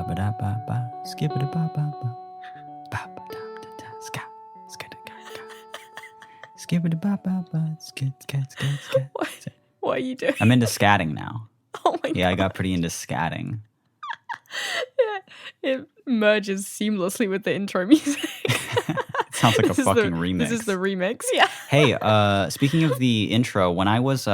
ba da ba ba, skip it ba ba ba, ba ba da da da, ska, ska da ga ga, skip it ba ba ba, skit skat skat skat. What are you doing? I'm into scatting now. Oh my god. Yeah, I got pretty into scatting. Yeah, it merges seamlessly with the intro music. It sounds like a fucking remix. This is the remix. Yeah. Hey, speaking of the intro, when I was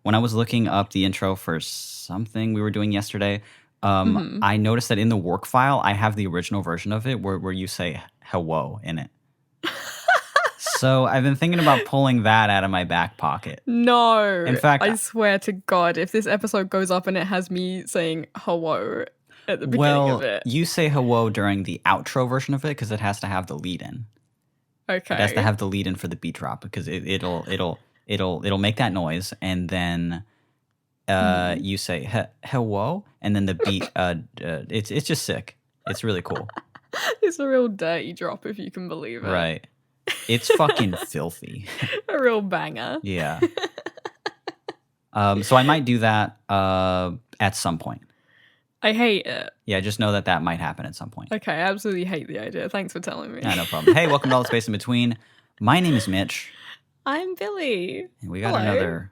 looking up the intro for something we were doing yesterday, I noticed that in the work file I have the original version of it where you say hello in it. So I've been thinking about pulling that out of my back pocket. No. In fact, I swear to God, if this episode goes up and it has me saying hello at the beginning of it. You say hello during the outro version of it because it has to have the lead in. Okay. It has to have the lead in for the beat drop because it'll make that noise, and then you say hello, and then the beat. It's just sick. It's really cool. It's a real dirty drop if you can believe it. Right. It's fucking filthy. A real banger. Yeah. So I might do that at some point. I hate it. Yeah, just know that might happen at some point. Okay, I absolutely hate the idea. Thanks for telling me. Yeah, no problem. Hey, welcome to All the Space in Between. My name is Mitch. I'm Billy. And we got another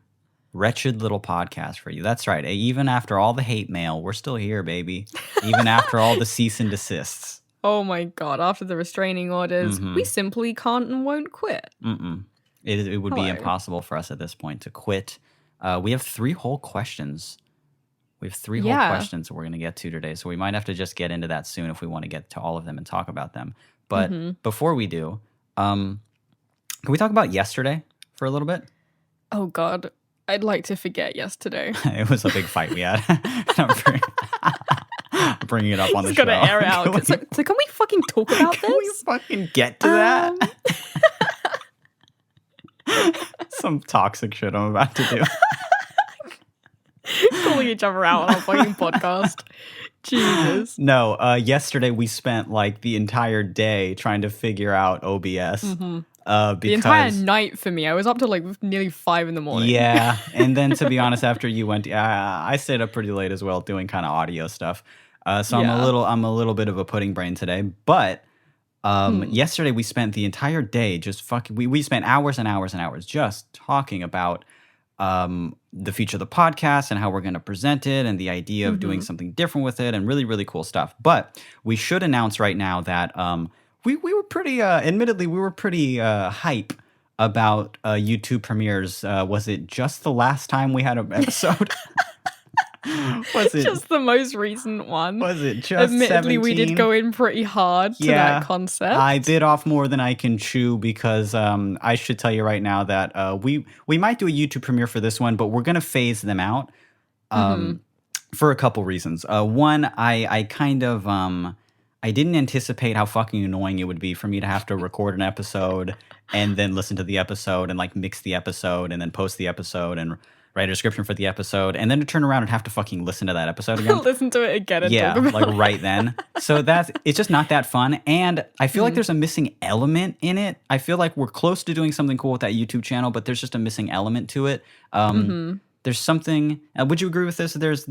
wretched little podcast for you. That's right. Even after all the hate mail, we're still here, baby. Even after all the cease and desists. Oh my God, after the restraining orders, we simply can't and won't quit. It would be impossible for us at this point to quit. We have 3 whole questions. We have 3 whole questions that we're going to get to today, so we might have to just get into that soon if we want to get to all of them and talk about them. But before we do, can we talk about yesterday for a little bit? Oh God, I'd like to forget yesterday. It was a big fight we had. I'm bringing it up on the show. Just gotta air out. So can we fucking talk about this? Can we fucking get to that? Some toxic shit I'm about to do. Calling each other out on our fucking podcast. Jesus. No, yesterday we spent like the entire day trying to figure out OBS. The entire night for me. I was up to like nearly 5 in the morning. Yeah, and then to be honest, after you went, I stayed up pretty late as well doing kind of audio stuff. So I'm a little bit of a pudding brain today. But yesterday we spent the entire day just we spent hours and hours and hours just talking about the future of the podcast and how we're going to present it and the idea of doing something different with it and really, really cool stuff. But we should announce right now that we were pretty, admittedly, we were pretty hype about YouTube premieres. Was it just the last time we had an episode? Was it just the most recent one? Was it just Admittedly, 17? we did go in pretty hard to that concept. I bit off more than I can chew because I should tell you right now that we might do a YouTube premiere for this one, but we're going to phase them out for a couple reasons. One, I kind of I didn't anticipate how fucking annoying it would be for me to have to record an episode and then listen to the episode and like mix the episode and then post the episode and write a description for the episode, and then to turn around and have to fucking listen to that episode again. Listen to it again and talk about like right then. So it's just not that fun, and I feel like there's a missing element in it. I feel like we're close to doing something cool with that YouTube channel, but there's just a missing element to it. There's something. Would you agree with this? There's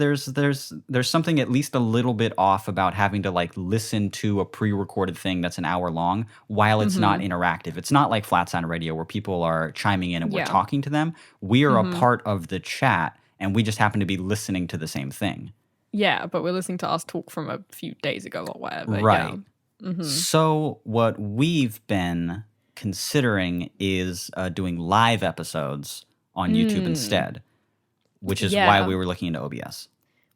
something at least a little bit off about having to like listen to a pre-recorded thing that's an hour long while it's not interactive. It's not like Flat Sound Radio where people are chiming in and we're talking to them. We are a part of the chat, and we just happen to be listening to the same thing. Yeah, but we're listening to us talk from a few days ago or whatever. Right. Yeah. So what we've been considering is doing live episodes on YouTube instead. Which is why we were looking into OBS.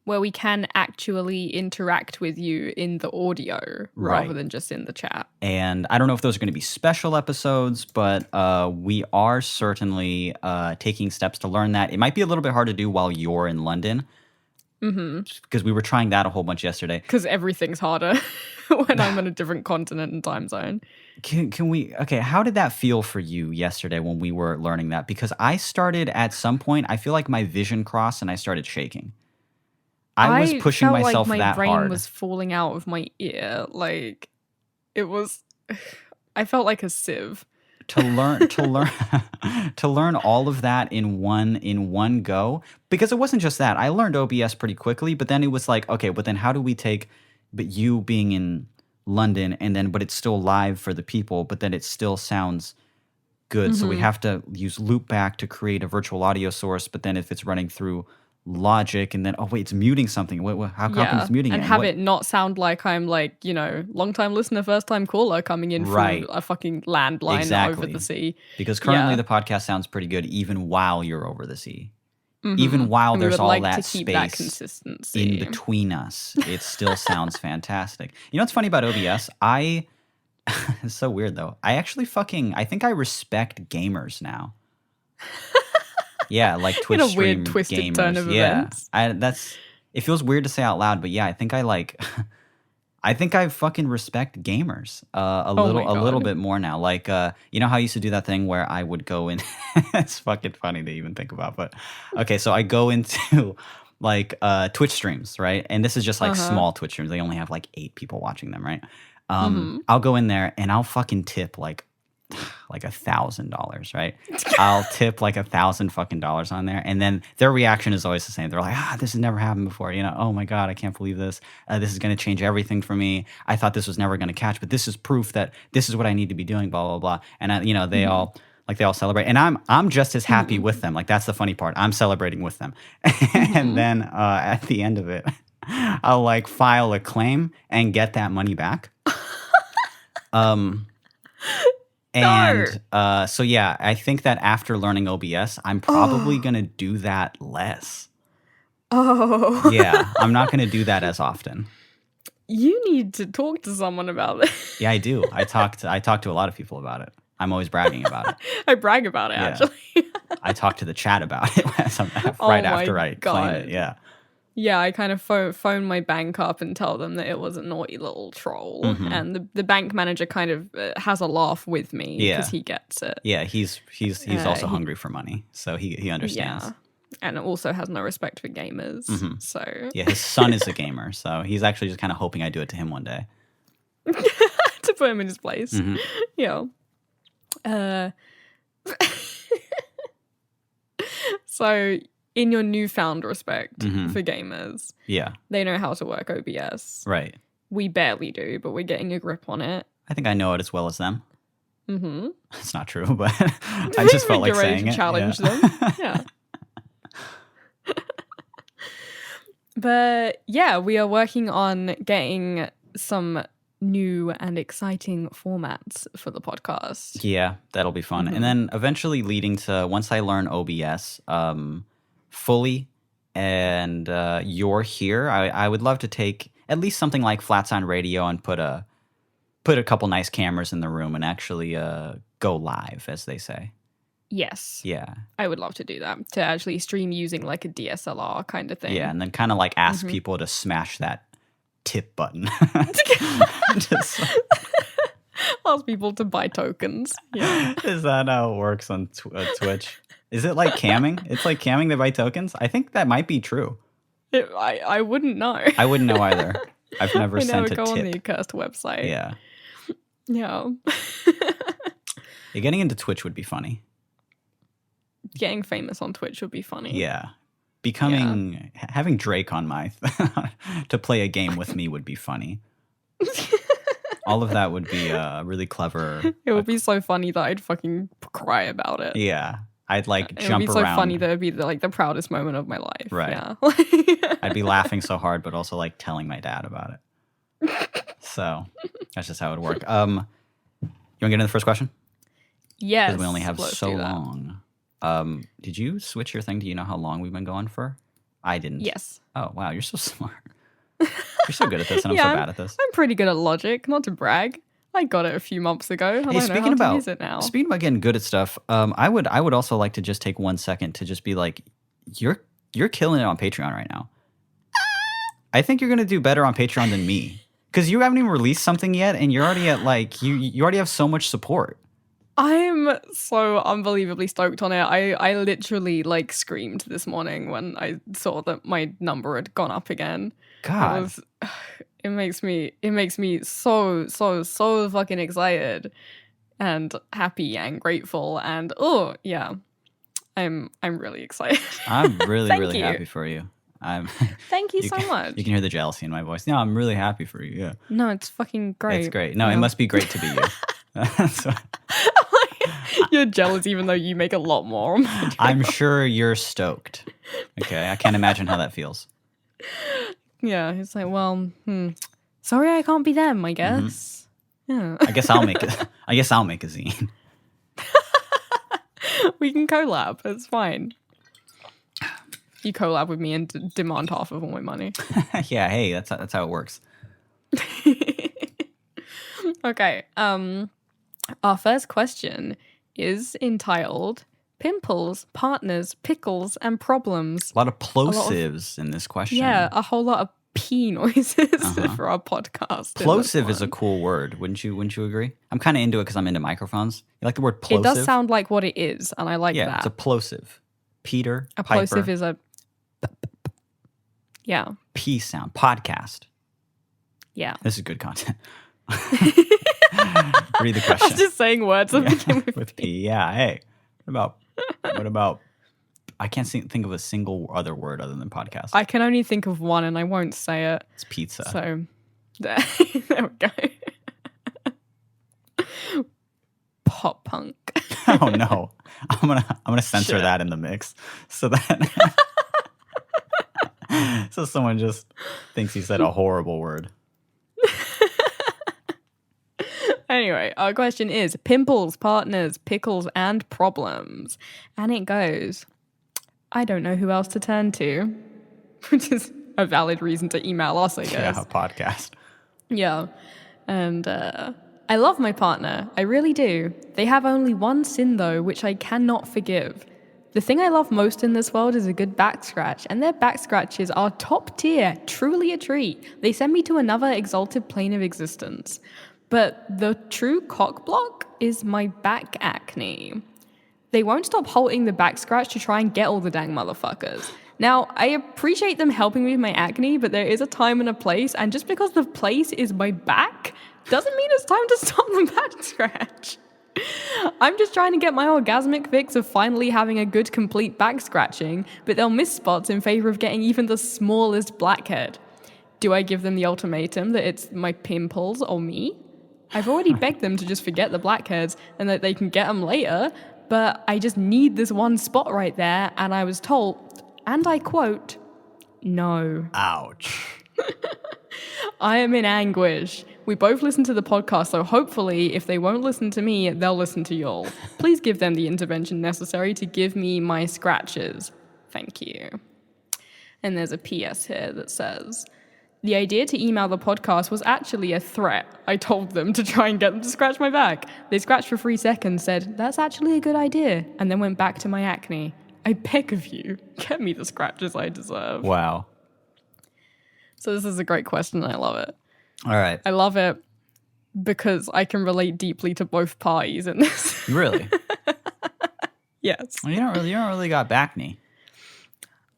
Where we can actually interact with you in the audio rather than just in the chat. And I don't know if those are going to be special episodes, but we are certainly taking steps to learn that. It might be a little bit hard to do while you're in London. Because we were trying that a whole bunch yesterday. Because everything's harder when I'm in a different continent and time zone. Can we, okay, how did that feel for you yesterday when we were learning that? Because I started at some point, I feel like my vision crossed and I started shaking. I was pushing myself like that hard. my brain was falling out of my ear. Like, it was, I felt like a sieve. to learn all of that in one go, because it wasn't just that. I learned OBS pretty quickly, but then it was like, okay, but then how do we take but you being in London, and then but it's still live for the people, but then it still sounds good. So we have to use loopback to create a virtual audio source, but then if it's running through Logic, and then oh wait, it's muting something. How come it's muting and it? have it not sound like I'm like, long time listener, first time caller coming in Right. from a fucking landline over the sea. Because currently the podcast sounds pretty good even while you're over the sea. Even Mm-hmm. while And we there's would all like that to keep that space consistency. in between us, it still sounds fantastic. You know what's funny about OBS? It's so weird though. I think I respect gamers now. Yeah, like Twitch In a stream weird twisted gamers. turn of events. It feels weird to say out loud, but yeah, I think I fucking respect gamers a little bit more now. Like you know how I used to do that thing where I would go in it's fucking funny to even think about, but okay, so I go into like Twitch streams, right? And this is just like small Twitch streams. They only have like 8 people watching them, right? I'll go in there and I'll fucking tip like $1,000, right? I'll tip like $1,000 fucking dollars on there, and then their reaction is always the same. They're like, this has never happened before, oh my god, I can't believe this. This is going to change everything for me. I thought this was never going to catch, but this is proof that this is what I need to be doing. Blah blah blah. And they all celebrate, and I'm just as happy with them. Like that's the funny part. I'm celebrating with them, and then at the end of it, I'll like file a claim and get that money back. And so yeah, I think that after learning OBS, I'm probably gonna do that less. Oh. Yeah, I'm not gonna do that as often. You need to talk to someone about it. Yeah, I do. I talk to a lot of people about it. I'm always bragging about it. I brag about it, actually. I talk to the chat about it right after I claim it. Yeah. Yeah, I kind of phone my bank up and tell them that it was a naughty little troll. And the bank manager kind of has a laugh with me because he gets it. Yeah, he's also hungry for money, so he understands. Yeah, and also has no respect for gamers. So yeah, his son is a gamer, so he's actually just kind of hoping I do it to him one day. To put him in his place. Yeah. So in your newfound respect for gamers, they know how to work OBS. Right. We barely do, but we're getting a grip on it. I think I know it as well as them. It's not true, but I just felt like saying it. Challenge them. Yeah. But yeah, we are working on getting some new and exciting formats for the podcast. Yeah, that'll be fun. And then eventually leading to, once I learn OBS fully and you're here, I would love to take at least something like Flats on Radio and put a couple nice cameras in the room and actually go live, as they say. Yes. Yeah. I would love to do that, to actually stream using like a DSLR kind of thing. Yeah, and then kind of like ask people to smash that tip button. Just, ask people to buy tokens. Yeah. Is that how it works on Twitch? Is it like camming? It's like camming to buy tokens? I think that might be true. I wouldn't know. I wouldn't know either. I've never sent a tip. I never go on the accursed website. Yeah. Yeah. Yeah, getting into Twitch would be funny. Getting famous on Twitch would be funny. Yeah. Having Drake on my to play a game with me would be funny. All of that would be really clever. It would be so funny that I'd fucking cry about it. Yeah. I'd like jump around. It would be so funny that it'd be the proudest moment of my life. Right. Yeah. I'd be laughing so hard, but also like telling my dad about it. So that's just how it would work. You want to get into the first question? Yes. Because we only have so long. Did you switch your thing? Do you know how long we've been going for? I didn't. Yes. Oh, wow. You're so smart. You're so good at this, and I'm so bad at this. I'm pretty good at logic, not to brag. I got it a few months ago. I don't know how to use it now. Speaking about getting good at stuff, I would also like to just take 1 second to just be like, you're killing it on Patreon right now. I think you're gonna do better on Patreon than me, because you haven't even released something yet, and you're already at like you already have so much support. I'm so unbelievably stoked on it. I literally like screamed this morning when I saw that my number had gone up again. God. It makes me so fucking excited and happy and grateful, and I'm really excited. I'm really really happy for you. Thank you so much. You can hear the jealousy in my voice. No, I'm really happy for you. Yeah. No, it's fucking great. It's great. No, it must be great to be you. So, you're jealous even though you make a lot more. I'm sure you're stoked. Okay, I can't imagine how that feels. Yeah, it's like, well, sorry I can't be them, I guess. Yeah. I guess I'll make it. I guess I'll make a zine. We can collab. It's fine. You collab with me and demand half of all my money. Yeah, hey, that's how it works. Okay. Our first question is entitled Pimples, Partners, Pickles, and Problems. A lot of plosives in this question. Yeah, a whole lot of P noises for our podcast. Plosive is a cool word, wouldn't you agree? I'm kind of into it because I'm into microphones. You like the word plosive? It does sound like what it is, and I like that. Yeah, it's a plosive. Peter, a Piper. plosive is a... Yeah. P sound. Podcast. Yeah. This is good content. Read the question. I was just saying words that begin with P. Yeah, hey. What about I can't think of a single other word other than podcast. I can only think of one and I won't say it. It's pizza. So there we go. Pop punk. Oh no. I'm gonna censor that in the mix so that so someone just thinks he said a horrible word. Anyway, our question is pimples, partners, pickles, and problems. And it goes, I don't know who else to turn to, which is a valid reason to email us, I guess. Yeah, a podcast. Yeah. And I love my partner. I really do. They have only one sin, though, which I cannot forgive. The thing I love most in this world is a good back scratch, and their back scratches are top tier, truly a treat. They send me to another exalted plane of existence. But the true cock block is my back acne. They won't stop halting the back scratch to try and get all the dang motherfuckers. Now, I appreciate them helping me with my acne, but there is a time and a place, and just because the place is my back doesn't mean it's time to stop the back scratch. I'm just trying to get my orgasmic fix of finally having a good complete back scratching, but they'll miss spots in favor of getting even the smallest blackhead. Do I give them the ultimatum that it's my pimples or me? I've already begged them to just forget the blackheads and that they can get them later, but I just need this one spot right there, and I was told, and I quote, no. Ouch. I am in anguish. We both listen to the podcast, so hopefully, if they won't listen to me, they'll listen to y'all. Please give them the intervention necessary to give me my scratches. Thank you. And there's a PS here that says, the idea to email the podcast was actually a threat. I told them to try and get them to scratch my back. They scratched for 3 seconds, said, that's actually a good idea, and then went back to my acne. I beg of you, get me the scratches I deserve. Wow. So this is a great question, and I love it. All right. I love it because I can relate deeply to both parties in this. Really? Yes. Well, you don't really got backne.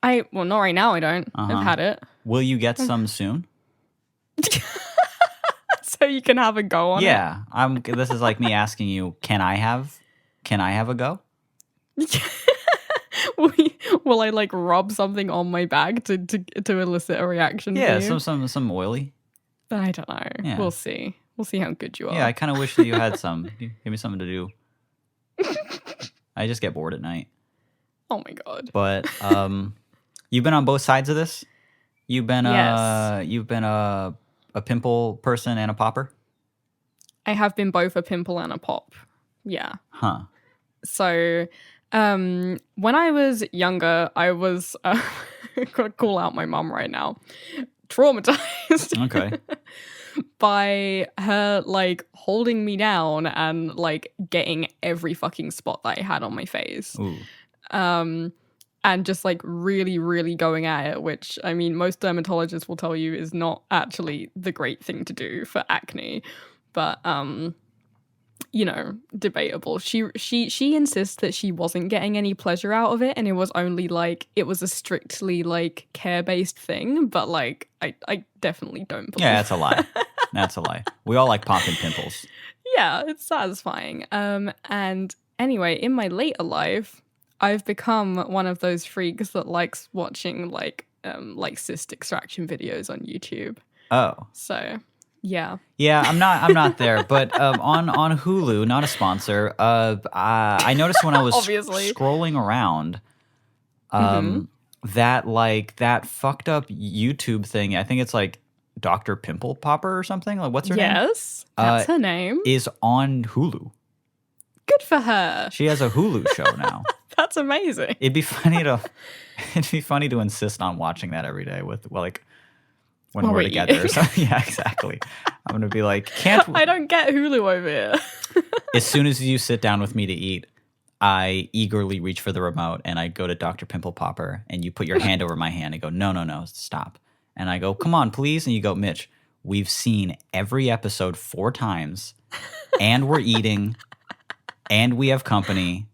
Well, not right now, I don't. I've had it. Will you get some soon? So you can have a go on it? Yeah. This is like me asking you, can I have a go? Will I like rub something on my bag to elicit a reaction? Yeah, for you? some oily. I don't know. Yeah. We'll see. We'll see how good you are. Yeah, I kind of wish that you had some. Give me something to do. I just get bored at night. Oh my god. But you've been on both sides of this? You've been a pimple person and a popper? I have been both a pimple and a pop. Yeah. Huh. So when I was younger, I was gonna call out my mum right now. Traumatized. Okay. By her like holding me down and like getting every fucking spot that I had on my face. Ooh. And just like really, really going at it, which I mean, most dermatologists will tell you is not actually the great thing to do for acne, but you know, debatable. She insists that she wasn't getting any pleasure out of it, and it was only like it was a strictly like care-based thing, but like I definitely don't believe. Yeah, that's a lie. That's a lie. We all like popping pimples. Yeah, it's satisfying. And anyway, in my later life, I've become one of those freaks that likes watching like like cyst extraction videos on YouTube. Oh. So, yeah. Yeah, I'm not there, but on Hulu, not a sponsor. I noticed when I was Obviously. scrolling around, that fucked up YouTube thing. I think it's like Dr. Pimple Popper or something. Like, what's her name? Yes, that's her name. Is on Hulu. Good for her. She has a Hulu show now. That's amazing. It'd be funny to insist on watching that every day with when we're together or something. Yeah, exactly. I'm gonna be like, I don't get Hulu over here. As soon as you sit down with me to eat, I eagerly reach for the remote and I go to Dr. Pimple Popper and you put your hand over my hand and go, no, stop. And I go, come on, please. And you go, Mitch, we've seen every episode 4 times and we're eating and we have company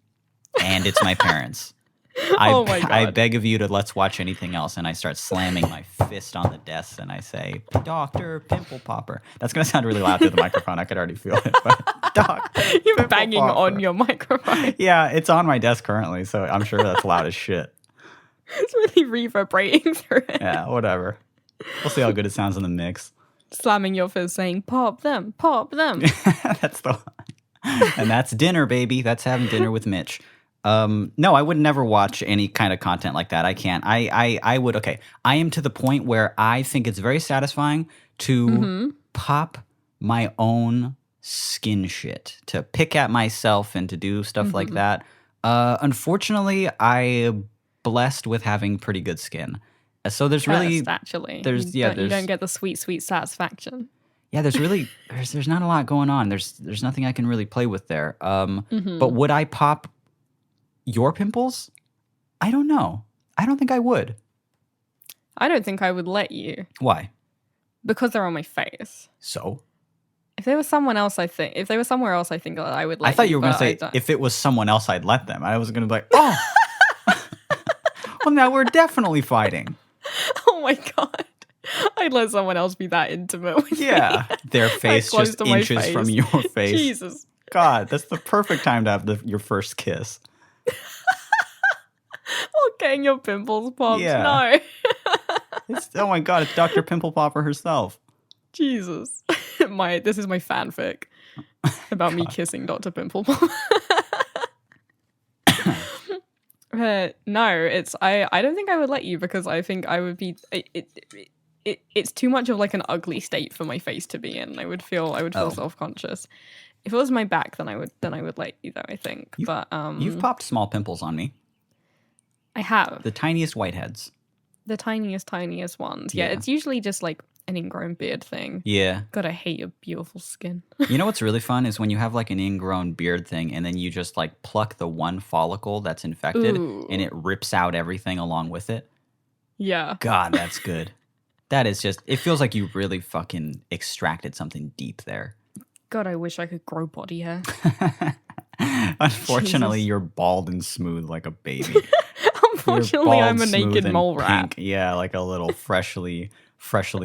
and it's my parents. Oh my God. I beg of you to let's watch anything else. And I start slamming my fist on the desk and I say, Dr. Pimple Popper. That's going to sound really loud through the microphone. I could already feel it. But You're banging on your microphone. Yeah, it's on my desk currently. So I'm sure that's loud as shit. It's really reverberating through it. Yeah, whatever. We'll see how good it sounds in the mix. Slamming your fist saying, pop them, pop them. That's the one. And that's dinner, baby. That's having dinner with Mitch. No, I would never watch any kind of content like that. I can't. I would. Okay. I am to the point where I think it's very satisfying to pop my own skin shit, to pick at myself and to do stuff like that. Unfortunately, I am blessed with having pretty good skin. So there's really, actually, you don't get the sweet satisfaction. Yeah, there's not a lot going on. There's nothing I can really play with there. But would I pop your pimples? I don't know. I don't think I would. I don't think I would let you. Why? Because they're on my face. So? If they were somewhere else, I think that I would let you. I thought you were going to say, if it was someone else, I'd let them. I was going to be like, oh. Well, now we're definitely fighting. Oh my God. I'd let someone else be that intimate with me. Their face just inches from your face. Jesus. God, that's the perfect time to have your first kiss. Or getting your pimples popped. Yeah. No. Oh my God, it's Dr. Pimple Popper herself. Jesus. This is my fanfic about me kissing Dr. Pimple Popper. No, I don't think I would let you because I think I would be it's too much of like an ugly state for my face to be in. I would feel self-conscious. If it was my back, then I would let you though, I think. You've popped small pimples on me. I have. The tiniest whiteheads. The tiniest ones. Yeah, it's usually just like an ingrown beard thing. Yeah. God, I hate your beautiful skin. You know what's really fun is when you have like an ingrown beard thing and then you just like pluck the one follicle that's infected and it rips out everything along with it. Yeah. God, that's good. That is just, it feels like you really fucking extracted something deep there. God, I wish I could grow body hair. Unfortunately, you're bald and smooth like a baby. Unfortunately, I'm a naked mole rat. Yeah, like a little freshly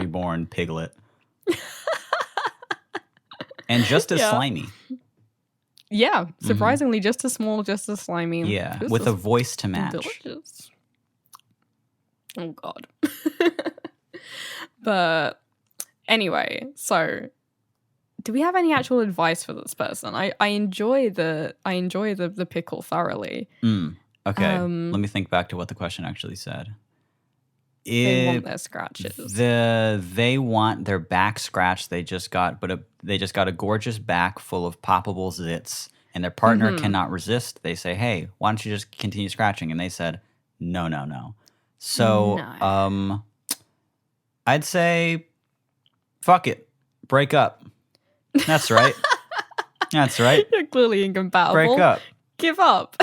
born piglet. And just as slimy. Yeah, surprisingly, just as small, just as slimy. Yeah, with a voice to match. Delicious. Oh, God. But anyway, so do we have any actual advice for this person? I enjoy the pickle thoroughly. Okay, let me think back to what the question actually said. They want their scratches. They want their back scratched. They just got a gorgeous back full of poppable zits, and their partner cannot resist. They say, "Hey, why don't you just continue scratching?" And they said, "No." So, I'd say, fuck it, break up. That's right. That's right. You're clearly incompatible. Break up. Give up.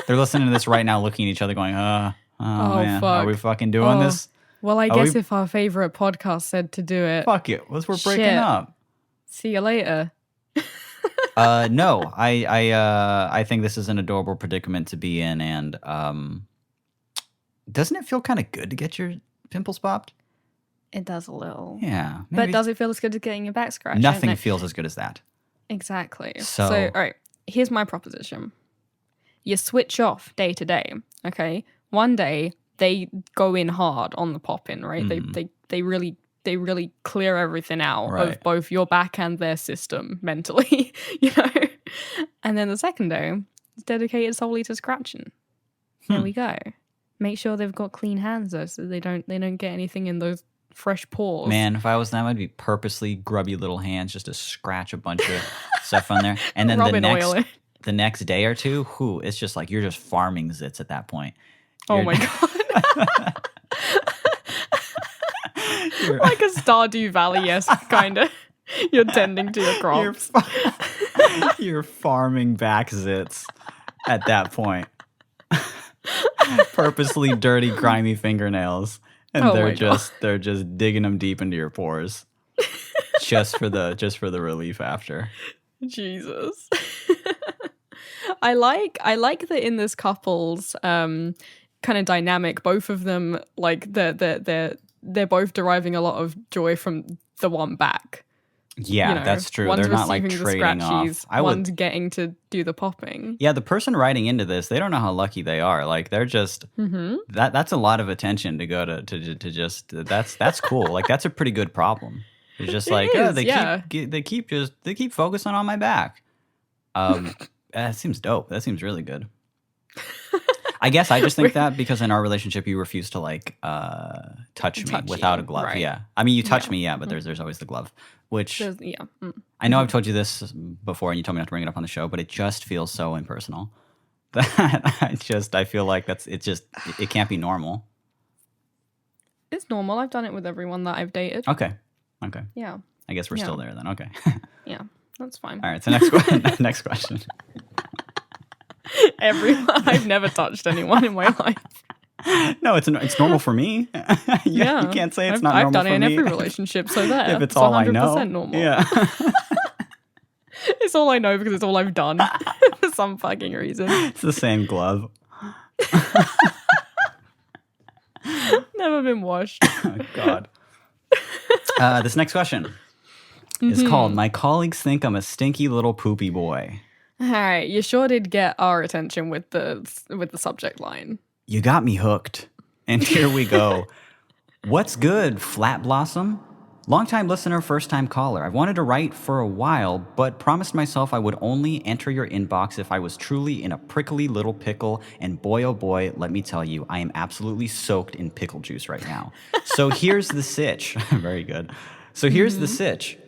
They're listening to this right now, looking at each other, going, Oh man, fuck. Are we fucking doing this? Well, I guess if our favorite podcast said to do it. Fuck it. We're breaking up. See you later. No, I think this is an adorable predicament to be in, and doesn't it feel kind of good to get your pimples popped? It does a little. Yeah. But does it feel as good as getting your back scratched? Nothing feels as good as that. Exactly. So, all right, here's my proposition. You switch off day to day, okay? One day, they go in hard on the pop-in, right? Mm. They really clear everything out Right. of both your back and their system mentally, you know? And then the secondary is dedicated solely to scratching. There we go. Make sure they've got clean hands though, so they don't get anything in those fresh paws. Man, if I was them, I'd be purposely grubby little hands just to scratch a bunch of stuff on there. And then the next day or two, it's just like you're just farming zits at that point. Oh my God. Like a Stardew Valley-esque kind of. You're tending to your crops. You're farming back zits at that point. Purposely dirty, grimy fingernails. And they're just digging them deep into your pores. just for the relief after. Jesus. I like that in this couple's kind of dynamic, both of them like they're both deriving a lot of joy from the one back. Yeah, you know, that's true. They're not like trading off. One's getting to do the popping. Yeah, the person writing into this, they don't know how lucky they are. Like they're just that's a lot of attention to go to just that's cool. Like that's a pretty good problem. It's just like they keep focusing on my back. That seems dope. That seems really good. I guess I just think that because in our relationship you refuse to like touch me without a glove. Right. Yeah, I mean you touch me, but there's always the glove. Which I know I've told you this before, and you told me not to bring it up on the show, but it just feels so impersonal that I feel like it can't be normal. It's normal. I've done it with everyone that I've dated. Okay. Yeah. I guess we're still there then. Okay. Yeah, that's fine. All right. So next question. Everyone. I've never touched anyone in my life. No, it's normal for me. You can't say it's not normal for me. I've done it in every relationship, so there. If it's all I know. 100% normal. Yeah. It's all I know because it's all I've done for some fucking reason. It's the same glove. Never been washed. Oh, God. This next question is called "My colleagues think I'm a stinky little poopy boy." All right, you sure did get our attention with the subject line. You got me hooked. And here we go. What's good, Flat Blossom? Longtime listener, first-time caller. I've wanted to write for a while, but promised myself I would only enter your inbox if I was truly in a prickly little pickle, and boy oh boy, let me tell you, I am absolutely soaked in pickle juice right now. So here's the sitch. Very good. So here's the sitch.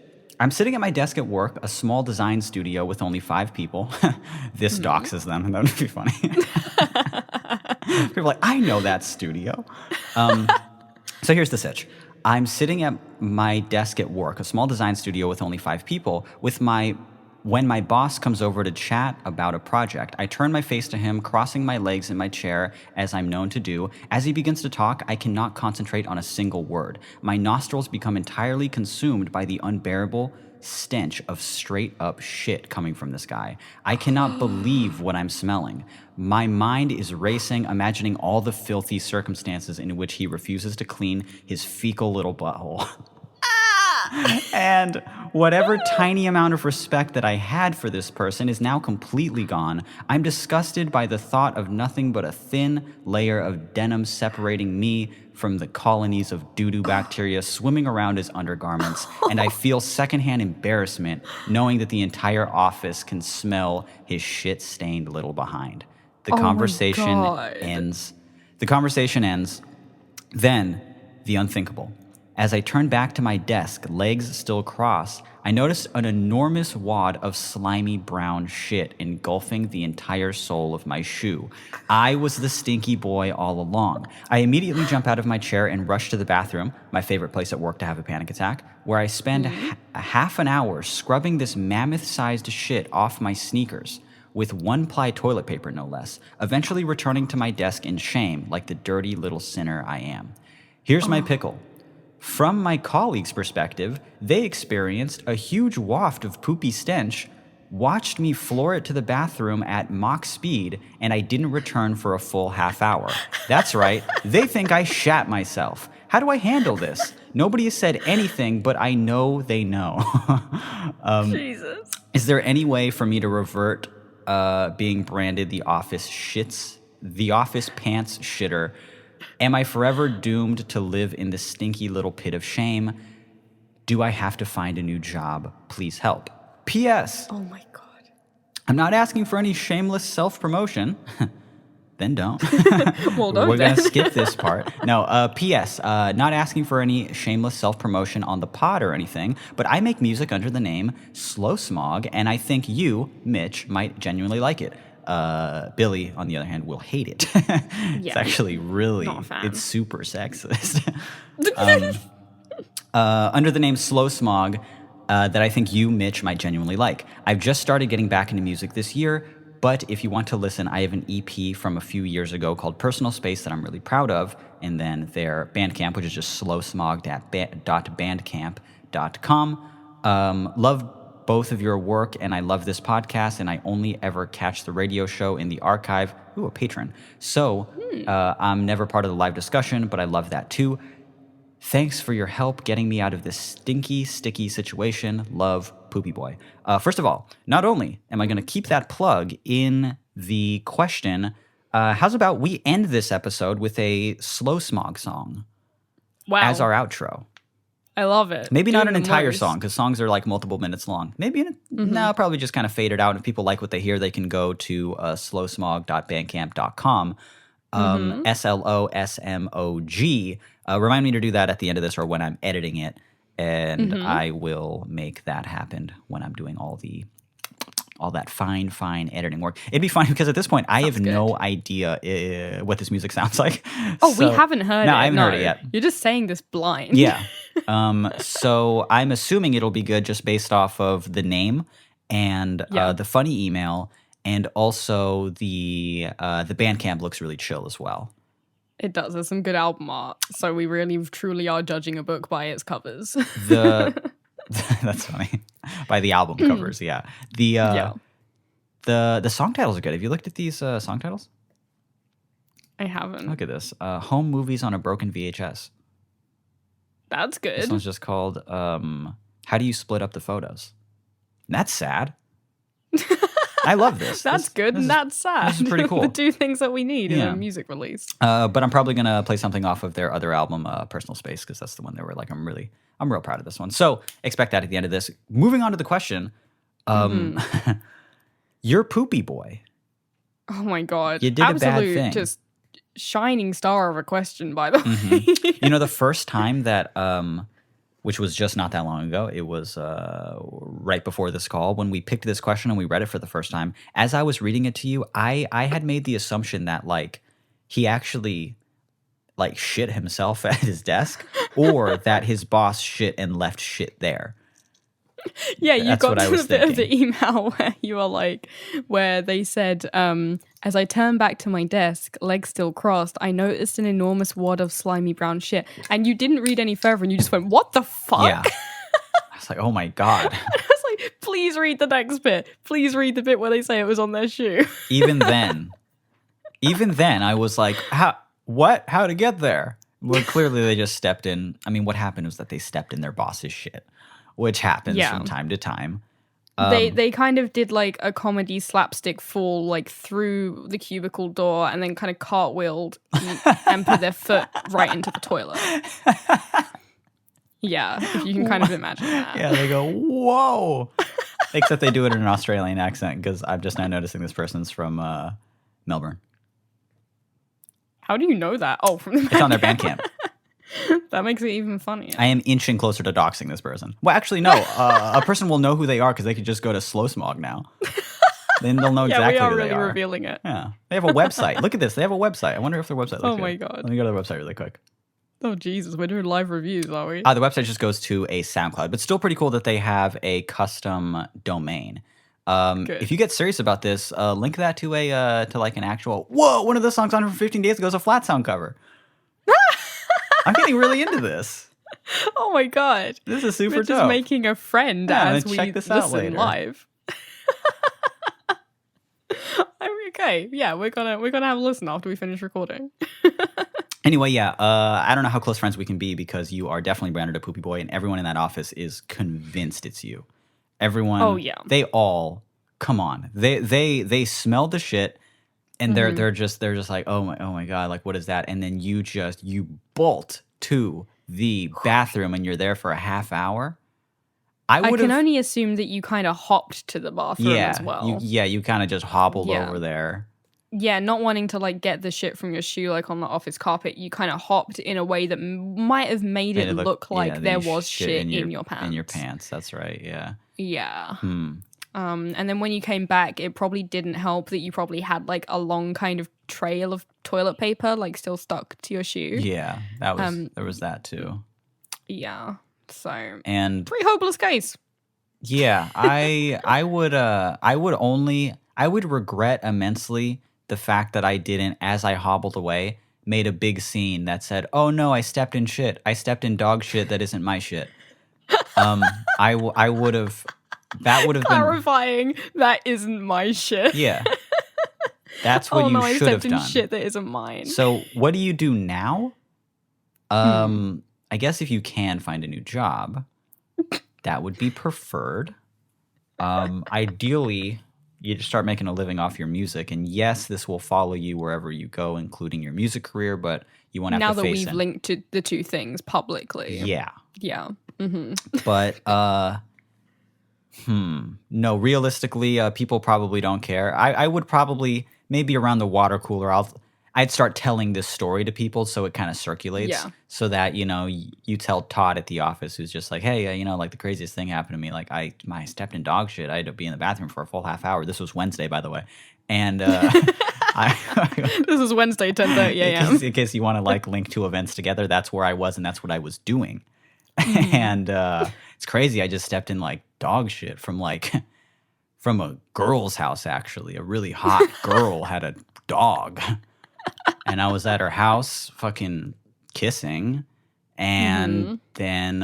I'm sitting at my desk at work, a small design studio with only 5 people. This doxes them. That would be funny. People are like, I know that studio. So here's the sitch. I'm sitting at my desk at work, a small design studio with only 5 people, when my boss comes over to chat about a project. I turn my face to him, crossing my legs in my chair, as I'm known to do. As he begins to talk, I cannot concentrate on a single word. My nostrils become entirely consumed by the unbearable stench of straight up shit coming from this guy. I cannot believe what I'm smelling. My mind is racing, imagining all the filthy circumstances in which he refuses to clean his fecal little butthole. And whatever tiny amount of respect that I had for this person is now completely gone. I'm disgusted by the thought of nothing but a thin layer of denim separating me from the colonies of doo-doo bacteria swimming around his undergarments, and I feel secondhand embarrassment knowing that the entire office can smell his shit-stained little behind. The conversation ends. The conversation ends. Then, the unthinkable. As I turn back to my desk, legs still crossed, I noticed an enormous wad of slimy brown shit engulfing the entire sole of my shoe. I was the stinky boy all along. I immediately jump out of my chair and rush to the bathroom, my favorite place at work to have a panic attack, where I spend half an hour scrubbing this mammoth-sized shit off my sneakers, with 1-ply toilet paper no less, eventually returning to my desk in shame like the dirty little sinner I am. Here's my pickle. From my colleagues' perspective, they experienced a huge waft of poopy stench, watched me floor it to the bathroom at Mach speed, and I didn't return for a full half hour. That's right, they think I shat myself. How do I handle this? Nobody has said anything, but I know they know. Jesus. Is there any way for me to revert being branded the office pants shitter Am I forever doomed to live in the stinky little pit of shame? Do I have to find a new job? Please help. P.S. Oh my god. I'm not asking for any shameless self-promotion. Then don't. Well, don't We're going to then. skip this part. No, P.S. Not asking for any shameless self-promotion on the pod or anything, but I make music under the name Slow Smog, and I think you, Mitch, might genuinely like it. Billy, on the other hand, will hate it. It's Yeah. actually really, Not a fan. it's super sexist. Under the name Slow Smog, that I think you, Mitch, might genuinely like. I've just started getting back into music this year, but if you want to listen, I have an EP from a few years ago called Personal Space that I'm really proud of, and then their Bandcamp, which is just slowsmog.bandcamp.com. Love both of your work, and I love this podcast, and I only ever catch the radio show in the archive. Ooh, a patron. So I'm never part of the live discussion, but I love that too. Thanks for your help getting me out of this stinky, sticky situation. Love, Poopy Boy. First of all, not only am I going to keep that plug in the question, how's about we end this episode with a Slow Smog song Wow. as our outro? I love it. Maybe not Doing an the entire most. song, because songs are like multiple minutes long. Maybe, no, probably just kind of fade it out. If people like what they hear, they can go to slowsmog.bandcamp.com. SLOSMOG. Remind me to do that at the end of this or when I'm editing it, and I will make that happen when I'm doing all that fine editing work. It'd be funny because at this point I have no idea what this music sounds like. Oh, we haven't heard it. No, I haven't heard it yet. You're just saying this blind. Yeah. So I'm assuming it'll be good just based off of the name and the funny email, and also the Bandcamp looks really chill as well. It does. There's some good album art. So we really truly are judging a book by its covers. That's funny. By the album covers, yeah. The song titles are good. Have you looked at these song titles? I haven't. Look at this. Home Movies on a Broken VHS. That's good. This one's just called How Do You Split Up the Photos? That's sad. I love this. That's good and that's sad. This is pretty cool. The two things that we need in a music release. But I'm probably going to play something off of their other album, Personal Space, because that's the one they were like, I'm real proud of this one. So expect that at the end of this. Moving on to the question. You're Poopy Boy. Oh my God. You did a bad thing. Just shining star of a question, by the way. You know, the first time that, which was just not that long ago, it was right before this call, when we picked this question and we read it for the first time, as I was reading it to you, I had made the assumption that, like, he actually, like, shit himself at his desk, or that his boss shit and left shit there. Yeah, you That's got what I to was a bit of thinking. the email where you were like, where they said, as I turned back to my desk, legs still crossed, I noticed an enormous wad of slimy brown shit. And you didn't read any further and you just went, what the fuck? Yeah. I was like, oh my God. I was like, please read the next bit. Please read the bit where they say it was on their shoe. Even then, I was like, how to get there? Well, clearly they just stepped in. I mean, what happened was that they stepped in their boss's shit, which happens from time to time. They kind of did like a comedy slapstick fall like through the cubicle door and then kind of cartwheeled and put their foot right into the toilet. Yeah, if you can kind of imagine that. Yeah, they go, whoa. Except they do it in an Australian accent, because I'm just now noticing this person's from Melbourne. How do you know that? Oh, from the It's on their Bandcamp. That makes it even funnier. I am inching closer to doxing this person. Well, actually, no. A person will know who they are because they could just go to Slow Smog now. Then they'll know exactly we are who really they are. revealing it. Yeah. They have a website. Look at this. They have a website. I wonder if their website looks Oh good. my God. Let me go to their website really quick. Oh, Jesus. We're doing live reviews, are we? The website just goes to a SoundCloud, but still pretty cool that they have a custom domain. If you get serious about this, link that to like an actual, whoa, one of the songs on it from 15 days ago is a flat sound cover. I'm getting really into this. Oh my God. This is super We're dope. just making a friend as we check this out listen later. live. Okay, yeah, we're gonna have a listen after we finish recording. Anyway, yeah, I don't know how close friends we can be because you are definitely branded a Poopy Boy, and everyone in that office is convinced it's you. Everyone. Oh, yeah. They all, come on. They smelled the shit. and they're just like, oh my god, like what is that? And then you bolt to the bathroom and you're there for a half hour. I can only assume that you kind of hopped to the bathroom as well. You kind of just hobbled over there. Yeah, not wanting to like get the shit from your shoe like on the office carpet, you kind of hopped in a way that might have made it look like there was shit in your pants. In your pants, that's right. Yeah. Yeah. And then when you came back, it probably didn't help that you probably had like a long kind of trail of toilet paper like still stuck to your shoe. Yeah, that was there was that too. Yeah. So and pretty hopeless case. Yeah, I would regret immensely the fact that I didn't, as I hobbled away, made a big scene that said, "Oh no, I stepped in shit. I stepped in dog shit that isn't my shit." I would have. That would have been clarifying. That isn't my shit. Yeah, that's what you should have done. I stepped in shit that isn't mine. So what do you do now? I guess if you can find a new job, that would be preferred. Ideally, you just start making a living off your music, and yes, this will follow you wherever you go, including your music career. But you won't have to face it. Now that we've linked to the two things publicly. Yeah. Yeah. Mm-hmm. But no, realistically, people probably don't care. I would probably maybe around the water cooler, I'd start telling this story to people so it kind of circulates, so that you tell Todd at the office, who's just like, hey, like the craziest thing happened to me. Like I stepped in dog shit. I had to be in the bathroom for a full half hour. This was Wednesday, by the way, and this is Wednesday, 10:30 a.m. In case you want to like link two events together, that's where I was and that's what I was doing. And it's crazy. I just stepped in like dog shit from a girl's house. Actually, a really hot girl had a dog. And I was at her house fucking kissing, and then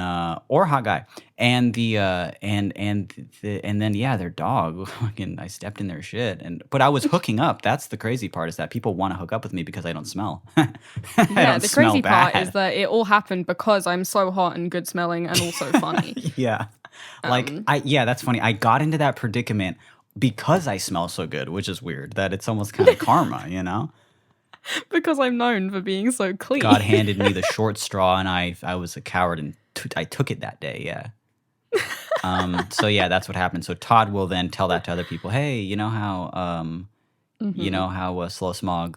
or hot guy, and then their dog fucking, I stepped in their shit, but I was hooking up. That's the crazy part, is that people want to hook up with me because I don't smell. Yeah, the crazy part is that it all happened because I'm so hot and good smelling and also funny. Yeah. That's funny. I got into that predicament because I smell so good, which is weird. That it's almost kind of karma, Because I'm known for being so clean. God handed me the short straw, and I was a coward, and I took it that day. Yeah. So yeah, that's what happened. So Todd will then tell that to other people. Hey, you know how Slow Smog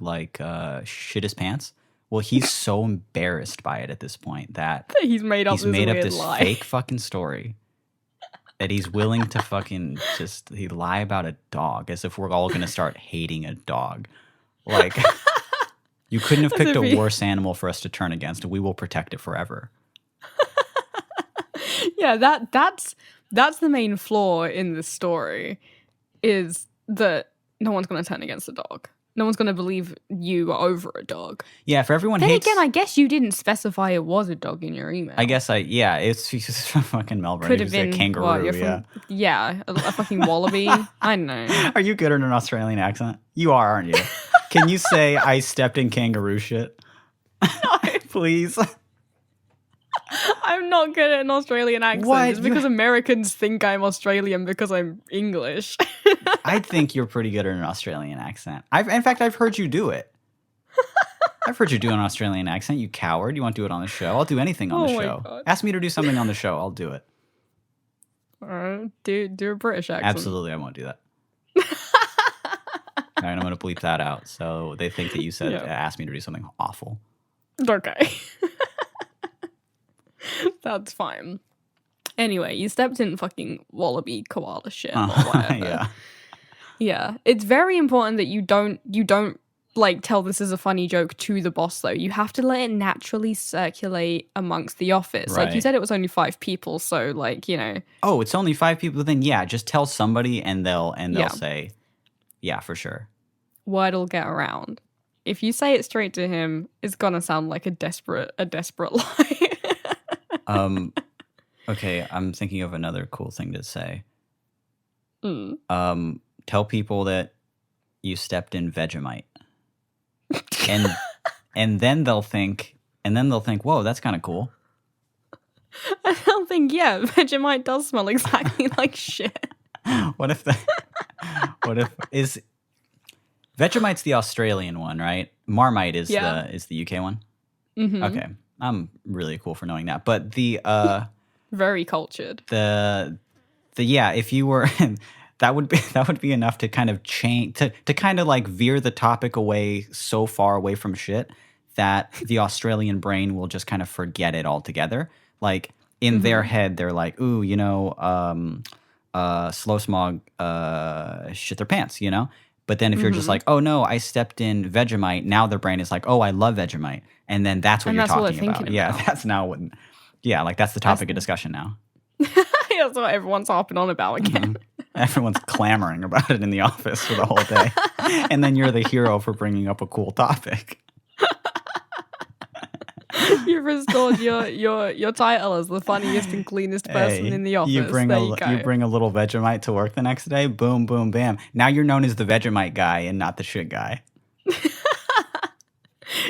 shit his pants? Well, he's so embarrassed by it at this point that he's made up this lie. Fake fucking story. That he's willing to fucking he lie about a dog as if we're all gonna start hating a dog. Like, you couldn't have picked a worse animal for us to turn against. We will protect it forever. Yeah, that's the main flaw in this story, is that no one's going to turn against the dog. No one's going to believe you are over a dog. Yeah, for everyone then hates... again, I guess you didn't specify it was a dog in your email. I guess it's just from fucking Melbourne. Could have been a kangaroo, a fucking wallaby. I don't know. Are you good at an Australian accent? You are, aren't you? Can you say, I stepped in kangaroo shit? Please. I'm not good at an Australian accent. What? It's because Americans think I'm Australian because I'm English. I think you're pretty good at an Australian accent. In fact, I've heard you do it. I've heard you do an Australian accent, you coward. You want to do it on the show? I'll do anything on the show. God. Ask me to do something on the show. I'll do it. Do a British accent. Absolutely, I won't do that. All right, I'm going to bleep that out. So they think that you said, ask me to do something awful. Okay. That's fine. Anyway, you stepped in fucking wallaby koala shit or whatever. Yeah. It's very important that you don't like tell this as a funny joke to the boss though. You have to let it naturally circulate amongst the office. Right. Like you said, it was only 5 people, so Oh, it's only 5 people. Then just tell somebody and they'll say, yeah, for sure. Word'll get around. If you say it straight to him, it's gonna sound like a desperate lie. Okay, I'm thinking of another cool thing to say. Tell people that you stepped in Vegemite. and then they'll think, whoa, that's kind of cool. And they'll think, yeah, Vegemite does smell exactly like shit. Vegemite's the Australian one, right? Marmite is the UK one. Mm-hmm. Okay, I'm really cool for knowing that. But the very cultured. If you were that would be enough to kind of change to kind of like veer the topic away so far away from shit that the Australian brain will just kind of forget it altogether. Like in their head, they're like, ooh, slow smog shit their pants, But then if you're just like, oh no, I stepped in Vegemite, now their brain is like, oh, I love Vegemite. And then that's what you're talking about. Yeah, that's now what, like that's the topic of discussion now. That's what everyone's harping on about again. Everyone's clamoring about it in the office for the whole day. And then you're the hero for bringing up a cool topic. You've restored your title as the funniest and cleanest person in the office. You bring a little Vegemite to work the next day. Boom, boom, bam. Now you're known as the Vegemite guy and not the shit guy.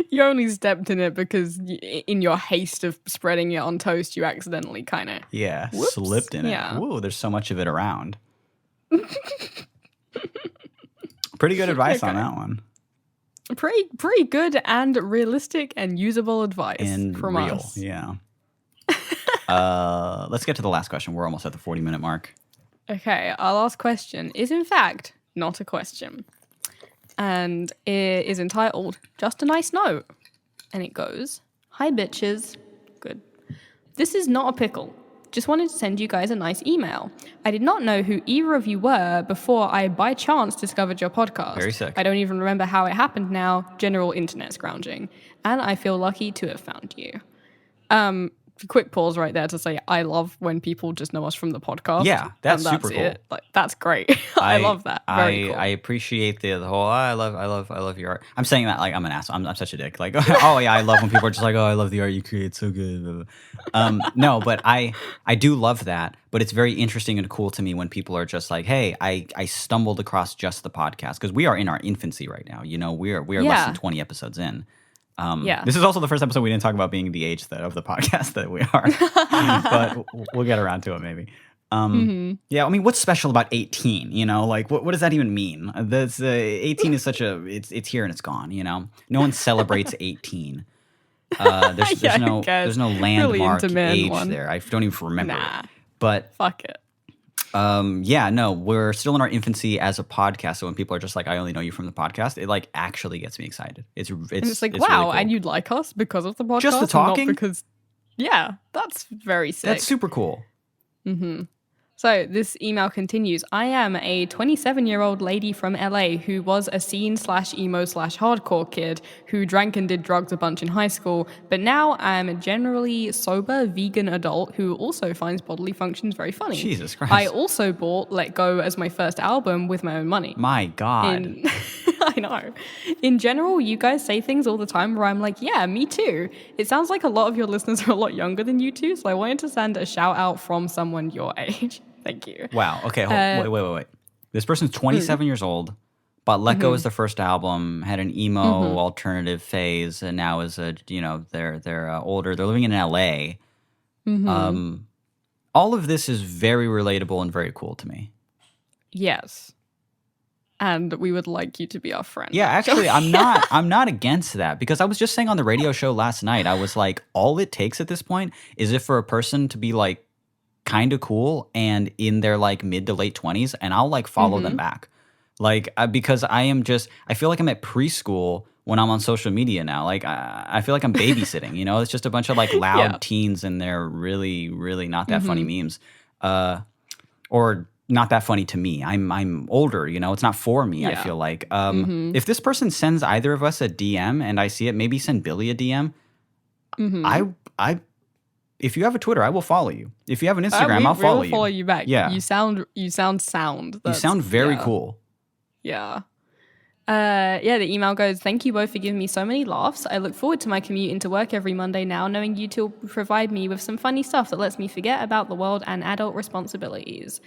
You only stepped in it because in your haste of spreading it on toast, you accidentally kind of slipped in it. Ooh, there's so much of it around. Pretty good advice on that one. Pretty good and realistic and usable advice from us. Yeah. Let's get to the last question. We're almost at the 40-minute mark. Okay, our last question is in fact not a question. And it is entitled, Just a Nice Note. And it goes, Hi bitches. Good. This is not a pickle. Just wanted to send you guys a nice email. I did not know who either of you were before I, by chance, discovered your podcast. Very sick. I don't even remember how it happened now. General internet scrounging. And I feel lucky to have found you. Quick pause right there to say I love when people just know us from the podcast. Yeah, that's super cool. It. Like, that's great. I love that. Very cool. I appreciate the whole I love your art. I'm saying that like I'm an asshole. I'm such a dick. Like oh yeah, I love when people are just like, oh, I love the art you create, so good. No, but I do love that. But it's very interesting and cool to me when people are just like, hey, I stumbled across just the podcast, because we are in our infancy right now. We are less than 20 episodes in. This is also the first episode we didn't talk about being the age of the podcast that we are, but we'll get around to it maybe. Yeah, I mean, what's special about 18? Like what does that even mean? That's 18 is such a it's here and it's gone. No one celebrates 18. There's no landmark really age one. There. I don't even remember. It. But fuck it. No, we're still in our infancy as a podcast. So when people are just like, I only know you from the podcast, it like actually gets me excited. It's like, wow, really cool. And you'd like us because of the podcast? Just the talking? Not because, that's very sick. That's super cool. Mm-hmm. So this email continues. I am a 27-year-old lady from LA who was a scene/emo/hardcore kid who drank and did drugs a bunch in high school, but now I'm a generally sober vegan adult who also finds bodily functions very funny. Jesus Christ. I also bought Let Go as my first album with my own money. My God. I know. In general, you guys say things all the time where I'm like, yeah, me too. It sounds like a lot of your listeners are a lot younger than you two, so I wanted to send a shout out from someone your age. Thank you. Wow. Okay. Wait. This person's 27 years old, but Let Go is their first album, had an emo alternative phase, and now is they're older. They're living in LA. All of this is very relatable and very cool to me. Yes. And we would like you to be our friend. Yeah, actually, I'm not against that, because I was just saying on the radio show last night, I was like, all it takes at this point is if for a person to be like kind of cool and in their like mid to late 20s, and I'll like follow them back. Like, because I feel like I'm at preschool when I'm on social media now. Like, I feel like I'm babysitting, It's just a bunch of like loud teens and they're really, really not that funny memes. Or not that funny to me. I'm older, it's not for me, I feel like. If this person sends either of us a DM and I see it, maybe send Billy a DM. If you have a Twitter, I will follow you. If you have an Instagram, I'll follow you. We'll follow you back. Yeah. You sound sound. You sound very cool. Yeah. The email goes, thank you both for giving me so many laughs. I look forward to my commute into work every Monday now, knowing you two will provide me with some funny stuff that lets me forget about the world and adult responsibilities.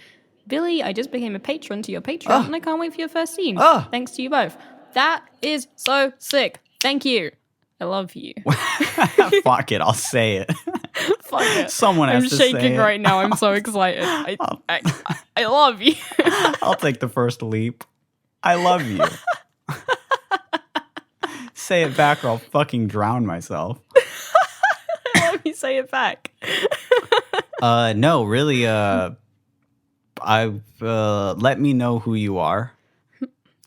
Billy, I just became a patron to your Patreon, and I can't wait for your first scene. Thanks to you both. That is so sick. Thank you. I love you. Fuck it, I'll say it. Fuck it. Someone has to say it. I'm shaking right now. I'm so excited. I love you. I'll take the first leap. I love you. say it back or I'll fucking drown myself. Let me say it back. No, really, let me know who you are.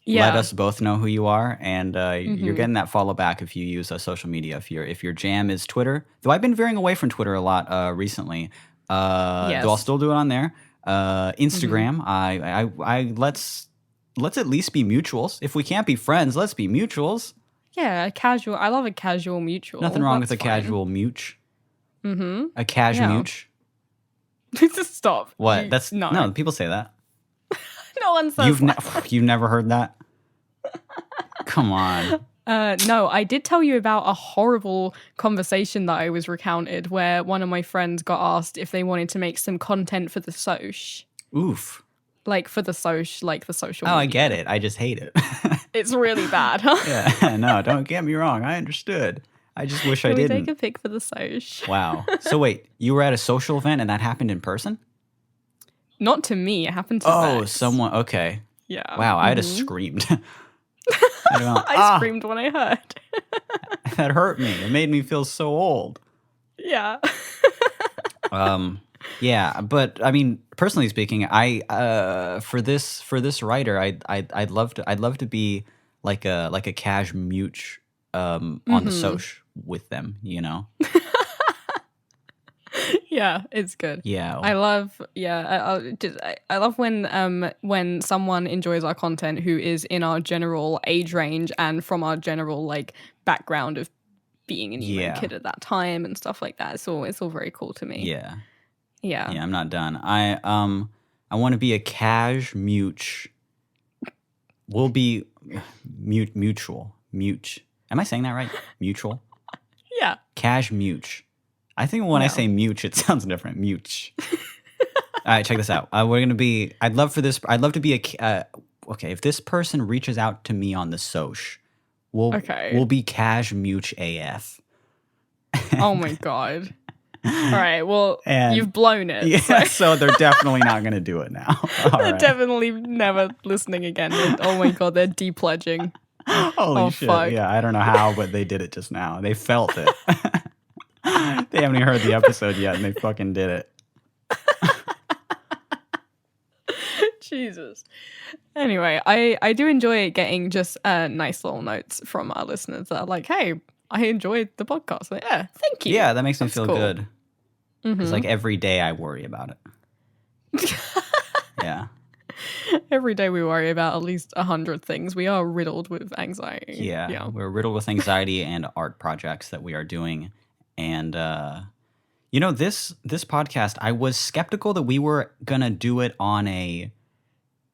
Yeah. Let us both know who you are, and you're getting that follow back if you use social media. If your jam is Twitter, though I've been veering away from Twitter a lot recently. Yes. Though I'll still do it on there. Instagram, I let's at least be mutuals. If we can't be friends, let's be mutuals. Yeah, casual. I love a casual mutual. Nothing wrong with a That's fine. casual much. Mm-hmm. A cash Yeah. much. Just stop. What? No. People say that. No one says that. You've never heard that? Come on. No, I did tell you about a horrible conversation that I was recounted where one of my friends got asked if they wanted to make some content for the soch. Oof. Like for the soch, like the social Oh, media. I get it. I just hate it. It's really bad, huh? Yeah, no, don't get me wrong. I understood. I just wish I Can we didn't. take a pic for the soch? Wow. So wait, you were at a social event and that happened in person? Not to me. It happened to Bex. Someone. Okay. Yeah. Wow, I'd have screamed. I don't know. I screamed when I heard. That hurt me. It made me feel so old. Yeah. Yeah, but I mean, personally speaking, I for this writer, I'd love to be like a cash mute on the soch with them, you know. Yeah, it's good. Yeah, I love I love when someone enjoys our content who is in our general age range and from our general like background of being an emo kid at that time and stuff like that. It's all very cool to me. Yeah. Yeah. Yeah, I'm not done. I want to be a cash mute. We'll be mutual. Am I saying that right? Mutual? Yeah. Cash mute. I think when I say mute, it sounds different. Mute. All right, check this out. We're gonna be. I'd love to be a. Okay, if this person reaches out to me on the soch, we'll be cash mute AF. Oh my god. All right. Well, And- you've blown it. Yeah, so they're definitely not gonna do it now. All They're right. definitely never listening again. Oh my god, they're depledging. Holy shit! Fuck. Yeah, I don't know how, but they did it just now. They felt it. They haven't even heard the episode yet, and they fucking did it. Jesus. Anyway, I do enjoy getting just nice little notes from our listeners that are like, hey, I enjoyed the podcast. Like, yeah, thank you. Yeah, that makes me That's feel cool. good. It's like every day I worry about it. Yeah. Every day we worry about at least 100 things. We are riddled with anxiety. Yeah. We're riddled with anxiety and art projects that we are doing. And this podcast, I was skeptical that we were gonna do it on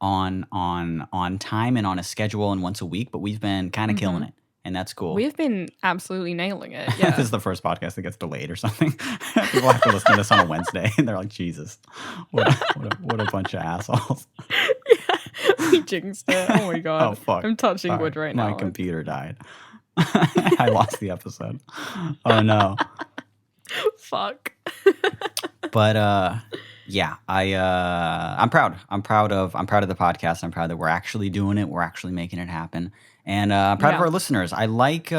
time and on a schedule and once a week, but we've been kind of killing it, and that's cool. We've been absolutely nailing it. Yeah. This is the first podcast that gets delayed or something. People have to listen to this on a Wednesday, and they're like, "Jesus, what a bunch of assholes!" We jinxed it. Oh my god. Oh fuck! I'm touching wood right now. My computer died. I lost the episode. Oh no. Fuck. But yeah, I'm proud. I'm proud of the podcast. I'm proud that we're actually doing it. We're actually making it happen. And I'm proud of our listeners. I like the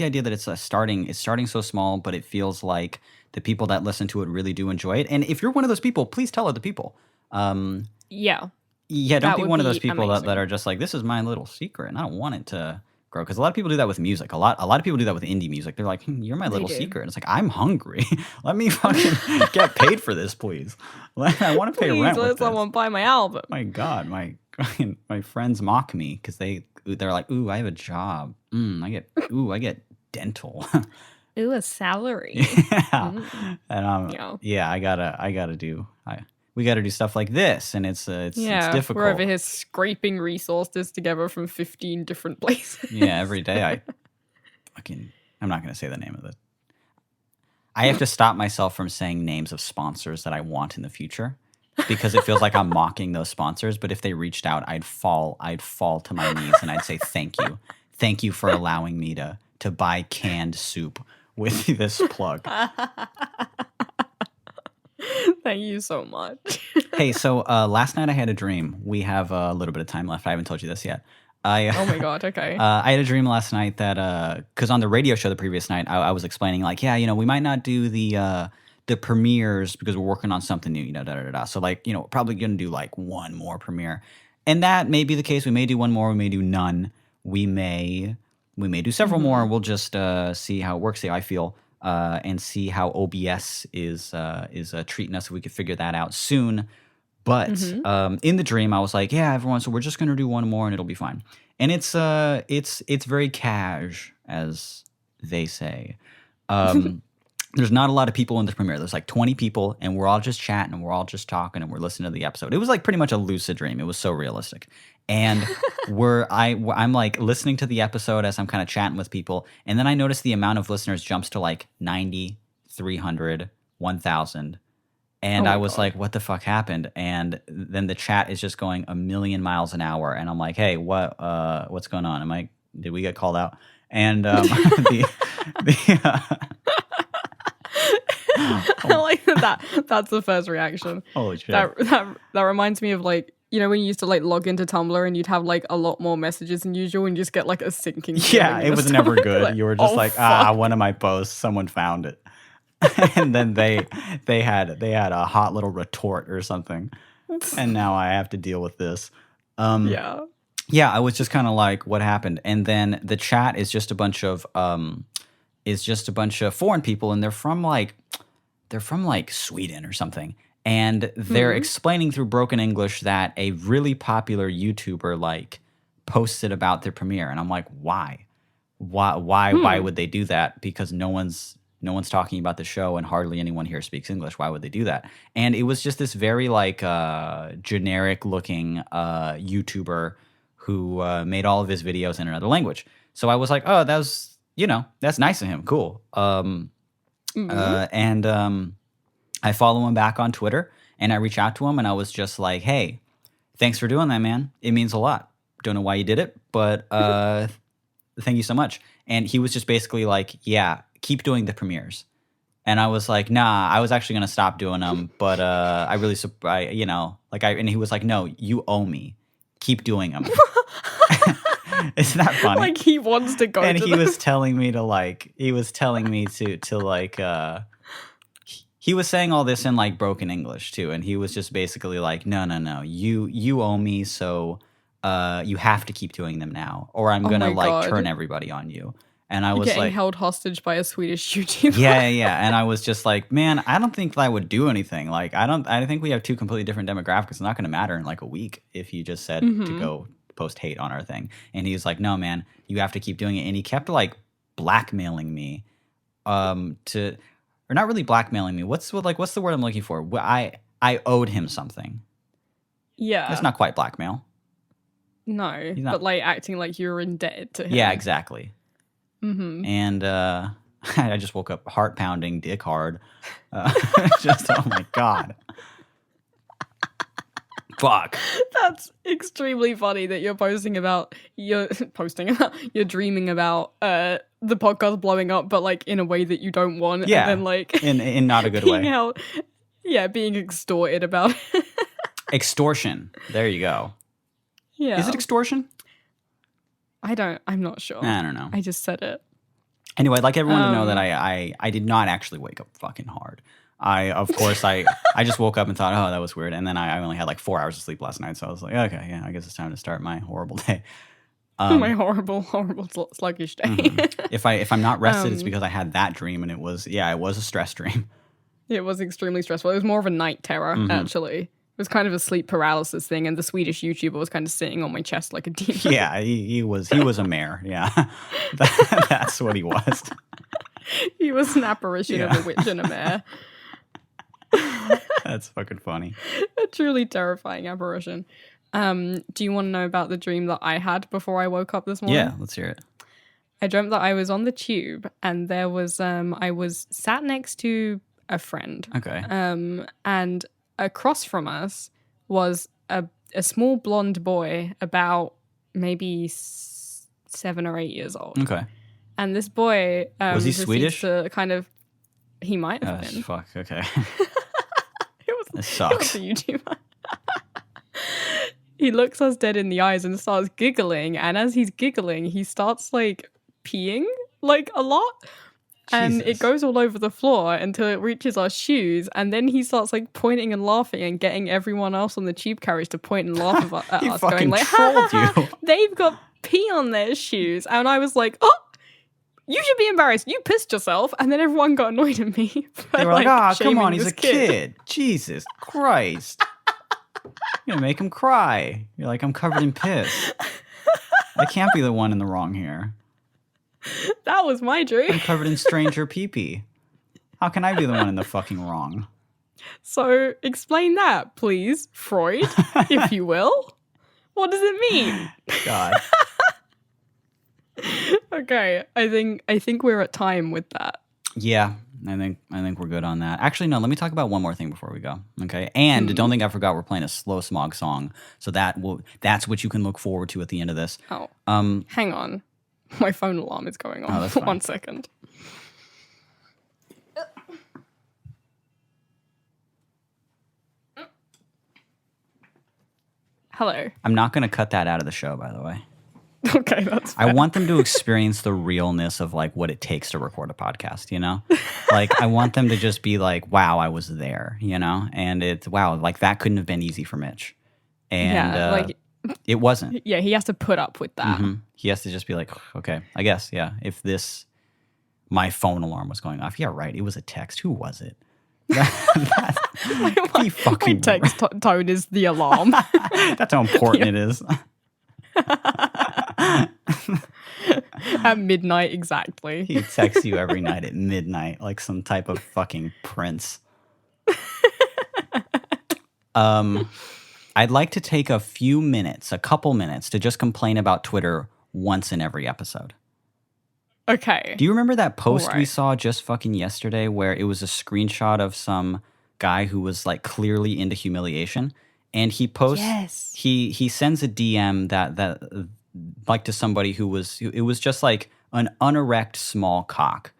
idea that it's starting so small, but it feels like the people that listen to it really do enjoy it. And if you're one of those people, please tell other people. Yeah. Yeah, don't That be would one of be those people that amazing. are just like, this is my little secret, and I don't want it to grow. Because a lot of people do that with music. A lot of people do that with indie music. They're like, you're my little do. secret. And it's like, I'm hungry. Let me fucking get paid for this, please. I want to pay Please rent let with this. someone buy my album. My God, my friends mock me because they're like, ooh, I have a job. I get dental. Ooh, a salary. Yeah. And we gotta do stuff like this, and it's difficult. We're over here scraping resources together from 15 different places. Yeah, every day I'm not gonna say the name of it. I have to stop myself from saying names of sponsors that I want in the future because it feels like I'm mocking those sponsors. But if they reached out, I'd fall to my knees and I'd say thank you for allowing me to buy canned soup with this plug. Thank you so much. Hey, so last night I had a dream. We have a little bit of time left. I haven't told you this yet. Oh my god. Okay. I had a dream last night that because on the radio show the previous night, I was explaining like, yeah, we might not do the premieres because we're working on something new, da da da da. So like, probably gonna do like one more premiere, and that may be the case. We may do one more. We may do none. We may do several more. We'll just see how it works, see how I feel, and see how OBS is treating us. If we could figure that out soon. But in the dream, I was like, yeah, everyone, so we're just going to do one more and it'll be fine. And it's very cash, as they say. There's not a lot of people in the premiere. There's like 20 people, and we're all just chatting, and we're all just talking, and we're listening to the episode. It was like pretty much a lucid dream. It was so realistic. And I'm like listening to the episode as I'm kind of chatting with people, and then I notice the amount of listeners jumps to like 90, 300, 1,000. And I was like, what the fuck happened? And then the chat is just going a million miles an hour. And I'm like, hey, what's going on? Did we get called out? And I like that's the first reaction. Holy shit. That reminds me of like, when you used to like log into Tumblr and you'd have like a lot more messages than usual and you just get like a sinking feeling. Yeah, it was never good. Like, you were just one of my posts, someone found it. And then they had a hot little retort or something, and now I have to deal with this. Yeah, I was just kind of like, what happened? And then the chat is just a bunch of foreign people, and they're from like Sweden or something, and they're explaining through broken English that a really popular YouTuber like posted about their premiere, and I'm like, why would they do that? Because no one's talking about the show, and hardly anyone here speaks English. Why would they do that? And it was just this very like generic looking YouTuber who made all of his videos in another language. So I was like, oh, that's nice of him. Cool. And I follow him back on Twitter, and I reach out to him, and I was just like, hey, thanks for doing that, man. It means a lot. Don't know why you did it, but thank you so much. And he was just basically like, yeah, keep doing the premieres. And I was like, nah, I was actually going to stop doing them, but and he was like, no, you owe me. Keep doing them. Isn't that funny? Like he wants to go and to he them. was telling me he was saying all this in like broken English too. And he was just basically like, no, you owe me. So you have to keep doing them now, or I'm going to turn everybody on you. And I was getting held hostage by a Swedish YouTuber. Yeah. And I was just like, man, I don't think I would do anything. Like, I think we have two completely different demographics. It's not going to matter in like a week if you just said to go post hate on our thing. And he was like, no, man, you have to keep doing it. And he kept like blackmailing me or not really blackmailing me. What's the word I'm looking for? I owed him something. Yeah. That's not quite blackmail. No, but like acting like you're indebted to him. Yeah, exactly. And I just woke up heart pounding, dick hard. Just, oh my God. Fuck. That's extremely funny that you're dreaming about the podcast blowing up, but like in a way that you don't want. Yeah. And then like in not a good way. Being extorted about it. Extortion. There you go. Yeah. Is it extortion? I'm not sure. I don't know. I just said it. Anyway, I'd like everyone to know that I did not actually wake up fucking hard. I just woke up and thought, oh, that was weird. And then I only had like 4 hours of sleep last night. So I was like, okay, yeah, I guess it's time to start my horrible day. My horrible sluggish day. If I'm not rested, it's because I had that dream, and it was a stress dream. It was extremely stressful. It was more of a night terror, actually. It was kind of a sleep paralysis thing, and the Swedish YouTuber was kind of sitting on my chest like a demon. Yeah, he was a mare. Yeah, that's what he was. He was an apparition of a witch and a mare. That's fucking funny. A truly terrifying apparition. Do you want to know about the dream that I had before I woke up this morning? Yeah, let's hear it. I dreamt that I was on the tube, and there was I was sat next to a friend. Okay. And across from us was a small blonde boy about maybe 7 or 8 years old. Okay. And this boy was he Swedish? He might have been. Fuck. Okay. It This sucks. was a YouTuber. he looks us dead in the eyes and starts giggling. And as he's giggling, he starts like peeing like a lot. And it Jesus. goes all over the floor until it reaches our shoes. And then he starts like pointing and laughing and getting everyone else on the tube carriage to point and laugh at He us, fucking going like, trolled ha, ha, ha, you. they've got pee on their shoes. And I was like, oh, you should be embarrassed. You pissed yourself. And then everyone got annoyed at me. For, They were like, come shaming on, he's this a kid. Jesus Christ. You're gonna make him cry. You're like, I'm covered in piss. I can't be the one in the wrong here. That was my dream. I'm covered in stranger pee-pee. How can I be the one in the fucking wrong? So explain that, please, Freud, if you will. What does it mean? God. Okay, I think we're at time with that. Yeah, I think we're good on that. Actually, no, let me talk about one more thing before we go. Okay. And don't think I forgot we're playing a slow smog song. So that's what you can look forward to at the end of this. Oh. Hang on. My phone alarm is going on. Oh, that's fine. 1 second. Hello. I'm not going to cut that out of the show, by the way. Okay, that's fair. I want them to experience the realness of like what it takes to record a podcast, you know? Like I want them to just be like, wow, I was there, you know? And it's wow, like that couldn't have been easy for Mitch. And it wasn't. Yeah, he has to put up with that. Mm-hmm. He has to just be like, okay, I guess, yeah. If my phone alarm was going off. Yeah, right. It was a text. Who was it? My text tone is the alarm. That's how important it is. At midnight, exactly. He texts you every night at midnight like some type of fucking prince. I'd like to take a couple minutes to just complain about Twitter once in every episode. Okay. Do you remember that post we saw just fucking yesterday where it was a screenshot of some guy who was like clearly into humiliation? And he posts, he sends a DM that like to somebody it was just like an unerect small cock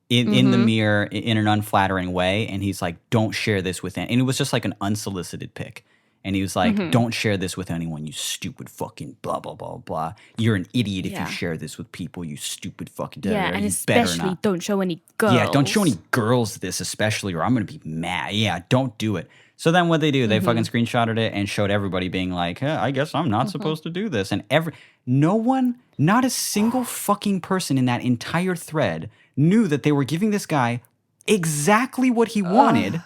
in the mirror in an unflattering way. And he's like, don't share this with anyone. And it was just like an unsolicited pic. And he was like, don't share this with anyone, you stupid fucking blah, blah, blah, blah. You're an idiot if you share this with people, you stupid fucking yeah, and especially don't show any girls. Yeah, don't show any girls this especially or I'm going to be mad. Yeah, don't do it. So then what they do, they fucking screenshotted it and showed everybody being like, I guess I'm not supposed to do this. And not a single fucking person in that entire thread knew that they were giving this guy exactly what he wanted.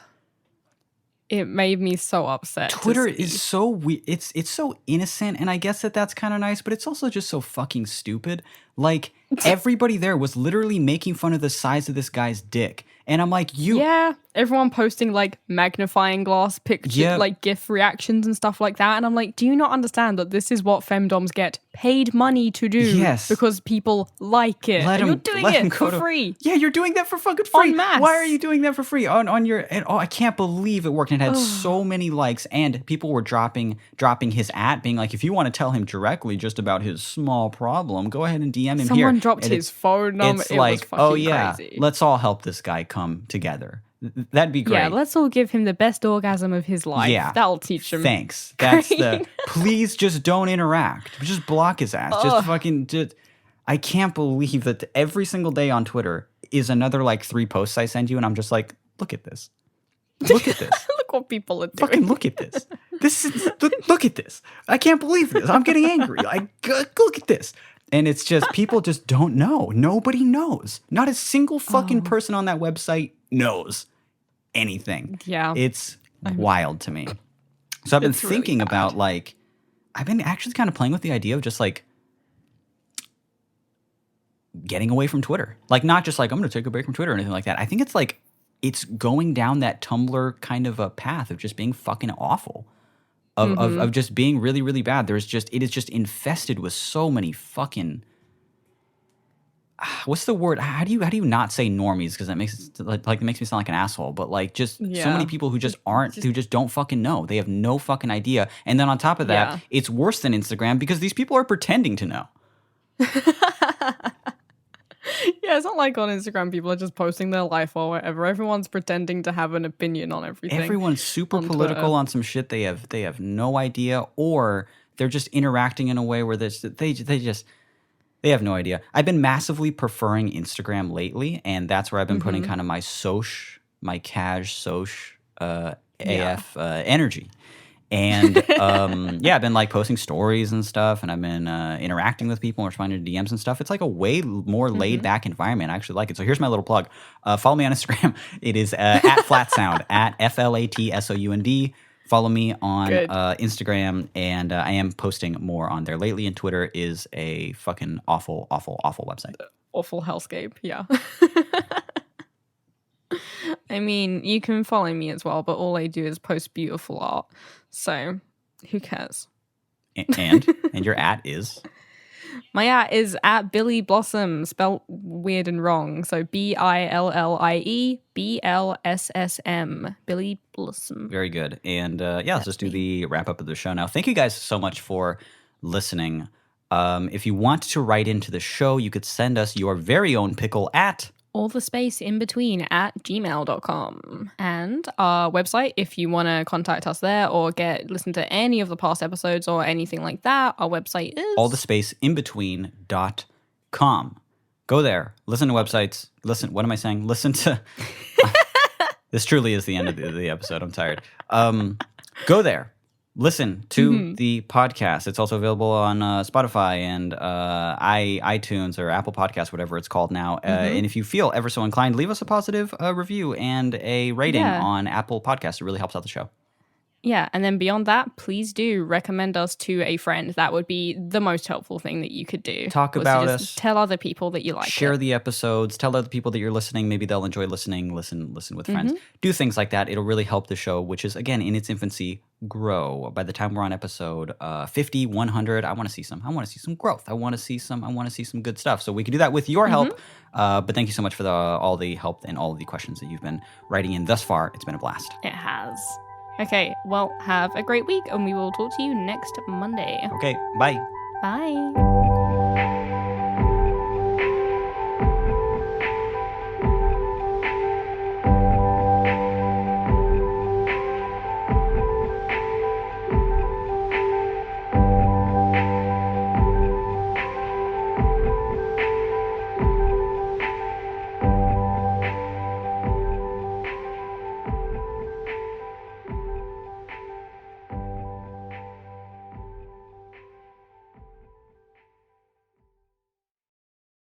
It made me so upset. Twitter is so weird. It's so innocent, and I guess that's kind of nice, but it's also just so fucking stupid. Like, everybody there was literally making fun of the size of this guy's dick. And I'm like, Yeah, everyone posting, like, magnifying glass pictures, like, GIF reactions and stuff like that. And I'm like, do you not understand that this is what femdoms get paid money to do? Yes. Because people like it. You're doing it for free. Yeah, you're doing that for fucking free. En masse. Why are you doing that for free? On your... And, I can't believe it worked. And it had so many likes. And people were dropping his being like, if you want to tell him directly just about his small problem, go ahead and DM him here. Someone dropped his phone number. It's like, crazy. let's all help this guy come together. That'd be great. Yeah, let's all give him the best orgasm of his life. Yeah. That'll teach him. Thanks. That's please just don't interact. Just block his ass. I can't believe that every single day on Twitter is another like 3 posts I send you and I'm just like, look at this. Look at this. Look what people are doing. Fucking look at this. Look at this. I can't believe this. I'm getting angry. Look at this. And it's just, people just don't know. Nobody knows. Not a single fucking person on that website knows anything. Yeah. It's wild to me. So I've been thinking really about like, I've been actually kind of playing with the idea of just like getting away from Twitter. Like not just like, I'm going to take a break from Twitter or anything like that. I think it's like, it's going down that Tumblr kind of a path of just being fucking awful. Of just being really, really bad. It is just infested with so many fucking what's the word? How do you not say normies? Because that makes it it makes me sound like an asshole. But like just so many people who just who just don't fucking know. They have no fucking idea. And then on top of that, it's worse than Instagram because these people are pretending to know. Yeah, it's not like on Instagram people are just posting their life or whatever. Everyone's pretending to have an opinion on everything. Everyone's super on political Twitter. on some shit they have no idea, or they're just interacting in a way where they have no idea. I've been massively preferring Instagram lately, and that's where I've been putting kind of my cash AF energy. And yeah, I've been like posting stories and stuff, and I've been interacting with people and responding to DMs and stuff. It's like a way more laid back environment. I actually like it. So here's my little plug. Follow me on Instagram. It is at flatsound, at FLATSOUND. Follow me on Instagram, and I am posting more on there lately. And Twitter is a fucking awful, awful, awful website. Awful hellscape, yeah. I mean, you can follow me as well, but all I do is post beautiful art. So, who cares? And your at is? My at is at Billy Blossom, spelled weird and wrong. So BILLIE BLSSM, Billy Blossom. Very good. And yeah, let's just do the wrap up of the show now. Thank you guys so much for listening. If you want to write into the show, you could send us your very own pickle at all the space in between at gmail.com. And our website, if you want to contact us there or listen to any of the past episodes or anything like that, our website is allthespaceinbetween.com. Go there, listen to websites, what am I saying? Listen to this truly is the end of the episode. I'm tired. Go there. Listen to the podcast. It's also available on Spotify and iTunes or Apple Podcasts, whatever it's called now. And if you feel ever so inclined, leave us a positive review and a rating on Apple Podcasts. It really helps out the show. Yeah, and then beyond that, please do recommend us to a friend. That would be the most helpful thing that you could do. Talk about us. Tell other people that you like Share the episodes. Tell other people that you're listening. Maybe they'll enjoy listening. Listen with friends. Do things like that. It'll really help the show, which is, again, in its infancy, grow. By the time we're on episode 50, 100, I want to see some growth. I want to see some good stuff. So we can do that with your help. But thank you so much for all the help and all of the questions that you've been writing in thus far. It's been a blast. It has. Okay, well, have a great week, and we will talk to you next Monday. Okay, bye. Bye.